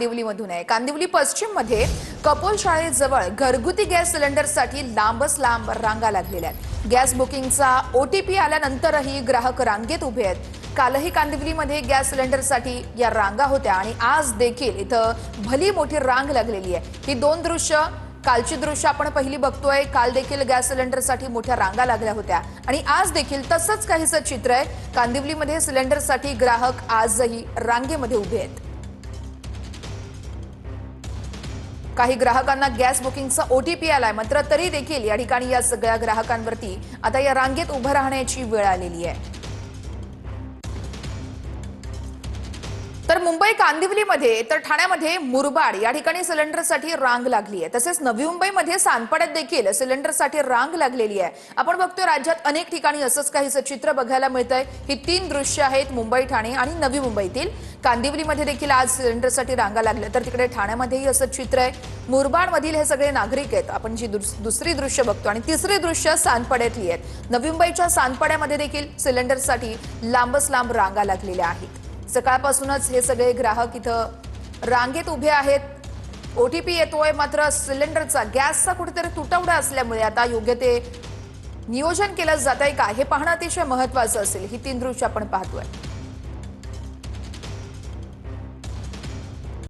कांदिवलीमधून आहे। कांदिवली पश्चिम मध्ये कपोल शाळेजवळ घरगुती गॅस सिलेंडरसाठी लांबच लांब रांगा लागलेल्या आहेत। गॅस बुकिंगचा ओटीपी आल्यानंतरही ग्राहक रांगेत उभे आहेत। कालही कांदिवलीमध्ये गॅस सिलेंडरसाठी या रांगा होत्या आणि आज देखील इथं भली मोठी रांग लागलेली आहे। ही दोन दृश्य कालची दृश्य आपण पहिली बघतोय। काल देखील गॅस सिलेंडरसाठी मोठ्या रांगा लागल्या होत्या आणि आज देखील तसंच काहीसं चित्र आहे। कांदिवलीमध्ये सिलेंडरसाठी ग्राहक आजही रांगेमध्ये उभे आहेत। काही ग्राहकांना गॅस बुकिंगचा ओटीपी आलाय, मात्र तरी देखील या ठिकाणी या सगळ्या ग्राहकांवरती आता या रांगेत उभं राहण्याची वेळ आलेली आहे। तर मुंबई कांदिवलीमध्ये तर ठाण्यामध्ये मुरबाड या ठिकाणी सिलेंडरसाठी रांग लागली आहे। तसेच नवी मुंबईमध्ये सानपाड्यात देखील सिलेंडरसाठी रांग लागलेली आहे। आपण बघतोय राज्यात अनेक ठिकाणी असंच काहीसं चित्र बघायला मिळतंय। ही तीन दृश्य आहेत मुंबई, ठाणे आणि नवी मुंबईतील। कांदिवलीमध्ये देखील आज सिलेंडरसाठी रांगा लागल्या, तर तिकडे ठाण्यामध्येही असं चित्र आहे। मुरबाडमधील हे सगळे नागरिक आहेत। आपण जी दुसरी दृश्य बघतो आणि तिसरी दृश्य सानपाड्यातली आहेत। नवी मुंबईच्या सानपाड्यामध्ये देखील सिलेंडरसाठी लांबच लांब रांगा लागलेल्या आहेत। सकाळपासूनच हे सगळे ग्राहक इथं रांगेत उभे आहेत। ओटीपी येतोय, मात्र सिलेंडरचा गॅसचा कुठेतरी तुटवडा असल्यामुळे आता योग्य ते नियोजन केलं जातंय का हे पाहणं अतिशय महत्त्वाचं असेल। ही तीन दृश्य आपण पाहतोय।